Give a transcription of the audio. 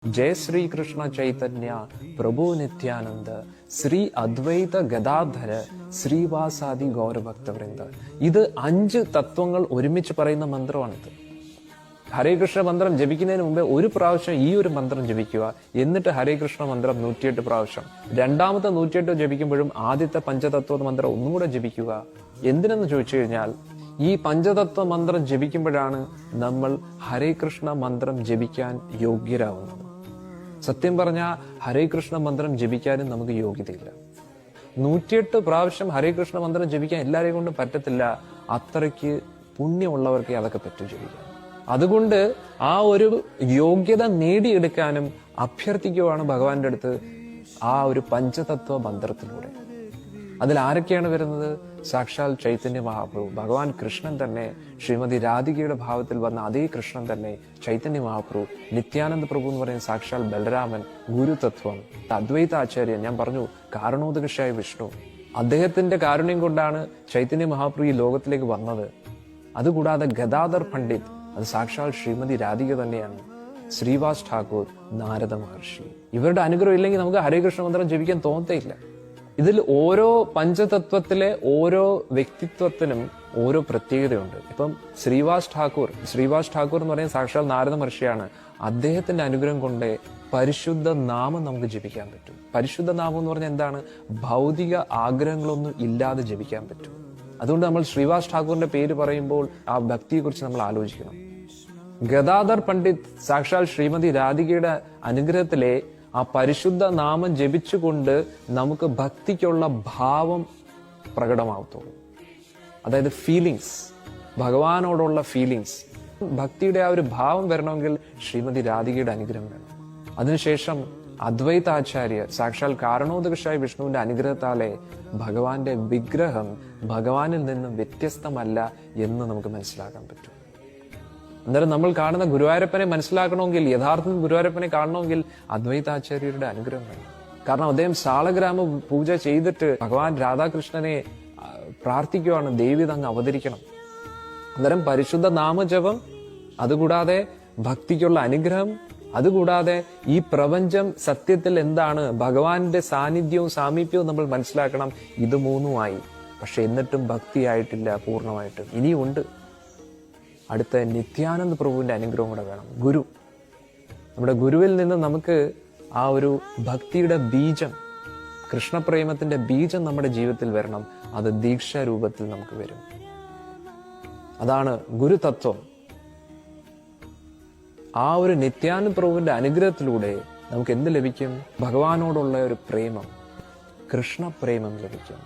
जय श्री कृष्ण चैतन्य प्रभु नित्यानंद ശ്രീ അദ്വൈത ഗദാധര ശ്രീവാസാദി ഗൗരഭക്തവൃന്ദ. ഇത് 5 തത്വങ്ങൾ ഒരുമിച്ച് പറയുന്ന മന്ത്രമാണിത്. ഹരേ കൃഷ്ണ മന്ത്രം ജപിക്കുന്നതിന് മുമ്പേ ഒരു പ്രാവശ്യം ഈ ഒരു മന്ത്രം ജപിക്കുക. എന്നിട്ട് ഹരേ കൃഷ്ണ മന്ത്രം 108 പ്രാവശ്യം. രണ്ടാമത്തെ 108 ജപിക്കുമ്പോഴും ആദ്യത്തെ പഞ്ചതത്വ മന്ത്രം ഒന്നുകൂടെ ജപിക്കുക. എന്തിനെന്ന് ചോദിച്ചു കഴിഞ്ഞാൽ, ഈ പഞ്ചതത്വ മന്ത്രം ജപിക്കുമ്പോഴാണ് നമ്മൾ ഹരേ കൃഷ്ണ മന്ത്രം ജപിക്കാൻ യോഗ്യരാകുന്നത്. സത്യം പറഞ്ഞാൽ ഹരേ കൃഷ്ണ മന്ത്രം ജപിക്കാനും നമുക്ക് യോഗ്യതയില്ല. 108 പ്രാവശ്യം ഹരേ കൃഷ്ണ മന്ത്രം ജപിക്കാൻ എല്ലാവരെയും കൊണ്ടും പറ്റത്തില്ല. അത്രയ്ക്ക് പുണ്യമുള്ളവർക്ക് അതൊക്കെ പറ്റും ജപിക്കാൻ. അതുകൊണ്ട് ആ ഒരു യോഗ്യത നേടിയെടുക്കാനും അഭ്യർത്ഥിക്കുവാണ് ഭഗവാന്റെ അടുത്ത് ആ ഒരു പഞ്ചതത്വ മന്ത്രത്തിലൂടെ. അതിൽ ആരൊക്കെയാണ് വരുന്നത്? സാക്ഷാൽ ചൈതന്യ മഹാപ്രഭു, ഭഗവാൻ കൃഷ്ണൻ തന്നെ, ശ്രീമതി രാധികയുടെ ഭാവത്തിൽ വന്ന അതേ കൃഷ്ണൻ തന്നെ ചൈതന്യ മഹാപ്രഭു, നിത്യാനന്ദ പ്രഭു എന്ന് പറയുന്ന സാക്ഷാൽ ബലരാമൻ, ഗുരുതത്വം, അദ്വൈത ആചാര്യൻ, ഞാൻ പറഞ്ഞു കാരണോദകശായ വിഷ്ണു, അദ്ദേഹത്തിന്റെ കാരുണ്യം കൊണ്ടാണ് ചൈതന്യ മഹാപ്രഭു ഈ ലോകത്തിലേക്ക് വന്നത്. അതുകൂടാതെ ഗദാധർ പണ്ഡിറ്റ്, അത് സാക്ഷാൽ ശ്രീമതി രാധിക തന്നെയാണ്. ശ്രീവാസ് ഠാക്കൂർ, നാരദ മഹർഷി, ഇവരുടെ അനുഗ്രഹം ഇല്ലെങ്കിൽ നമുക്ക് ഹരേ കൃഷ്ണ മന്ത്രം ജപിക്കാൻ തോന്നത്തേയില്ല. ഇതിൽ ഓരോ പഞ്ചതത്വത്തിലെ ഓരോ വ്യക്തിത്വത്തിനും ഓരോ പ്രത്യേകതയുണ്ട്. ഇപ്പം ശ്രീവാസ് ഠാക്കൂർ എന്ന് പറയുന്നത് സാക്ഷാൽ നാരദ മഹർഷിയാണ്. അദ്ദേഹത്തിന്റെ അനുഗ്രഹം കൊണ്ട് പരിശുദ്ധ നാമം നമുക്ക് ജപിക്കാൻ പറ്റും. പരിശുദ്ധ നാമം എന്ന് പറഞ്ഞാൽ എന്താണ്? ഭൗതിക ആഗ്രഹങ്ങളൊന്നും ഇല്ലാതെ ജപിക്കാൻ പറ്റും. അതുകൊണ്ട് നമ്മൾ ശ്രീവാസ് ഠാക്കൂറിന്റെ പേര് പറയുമ്പോൾ ആ ഭക്തിയെക്കുറിച്ച് നമ്മൾ ആലോചിക്കണം. ഗദാധർ പണ്ഡിറ്റ് സാക്ഷാൽ ശ്രീമതി രാധികയുടെ അനുഗ്രഹത്തിലെ ആ പരിശുദ്ധ നാമം ജപിച്ചുകൊണ്ട് നമുക്ക് ഭക്തിക്കുള്ള ഭാവം പ്രകടമാവത്തുള്ളൂ. അതായത് ഫീലിങ്സ്, ഭഗവാനോടുള്ള ഫീലിങ്സ്, ഭക്തിയുടെ ആ ഒരു ഭാവം വരണമെങ്കിൽ ശ്രീമതി രാധികയുടെ അനുഗ്രഹം വേണം. അതിനുശേഷം അദ്വൈത ആചാര്യ സാക്ഷാൽ കാരണോദകശായ വിഷ്ണുവിന്റെ അനുഗ്രഹത്താലെ ഭഗവാന്റെ വിഗ്രഹം ഭഗവാനിൽ നിന്നും വ്യത്യസ്തമല്ല എന്ന് നമുക്ക് മനസ്സിലാക്കാൻ പറ്റും. അന്നേരം നമ്മൾ കാണുന്ന ഗുരുവായൂരപ്പനെ മനസ്സിലാക്കണമെങ്കിൽ, യഥാർത്ഥ ഗുരുവായൂരപ്പനെ കാണണമെങ്കിൽ അദ്വൈതാചാര്യരുടെ അനുഗ്രഹം വേണം. കാരണം അദ്ദേഹം സാളഗ്രാമ പൂജ ചെയ്തിട്ട് ഭഗവാൻ രാധാകൃഷ്ണനെ പ്രാർത്ഥിക്കുവാണ്, ദേവി തങ്ങ് അവതരിക്കണം. അന്നേരം പരിശുദ്ധ നാമജപം, അതുകൂടാതെ ഭക്തിക്കുള്ള അനുഗ്രഹം, അതുകൂടാതെ ഈ പ്രപഞ്ചം സത്യത്തിൽ എന്താണ്, ഭഗവാന്റെ സാന്നിധ്യവും സാമീപ്യവും നമ്മൾ മനസ്സിലാക്കണം. ഇത് മൂന്നുമായി. പക്ഷെ എന്നിട്ടും ഭക്തിയായിട്ടില്ല പൂർണ്ണമായിട്ടും. ഇനിയുണ്ട്. അടുത്ത നിത്യാനന്ദ പ്രഭുവിന്റെ അനുഗ്രഹം കൂടെ വേണം. ഗുരു, നമ്മുടെ ഗുരുവിൽ നിന്ന് നമുക്ക് ആ ഒരു ഭക്തിയുടെ ബീജം, കൃഷ്ണപ്രേമത്തിന്റെ ബീജം നമ്മുടെ ജീവിതത്തിൽ വരണം. അത് ദീക്ഷാ രൂപത്തിൽ നമുക്ക് വരും. അതാണ് ഗുരുതത്വം. ആ ഒരു നിത്യാനന്ദ പ്രഭുവിന്റെ അനുഗ്രഹത്തിലൂടെ നമുക്ക് എന്ത് ലഭിക്കും? ഭഗവാനോടുള്ള ഒരു പ്രേമം, കൃഷ്ണപ്രേമം ലഭിക്കും.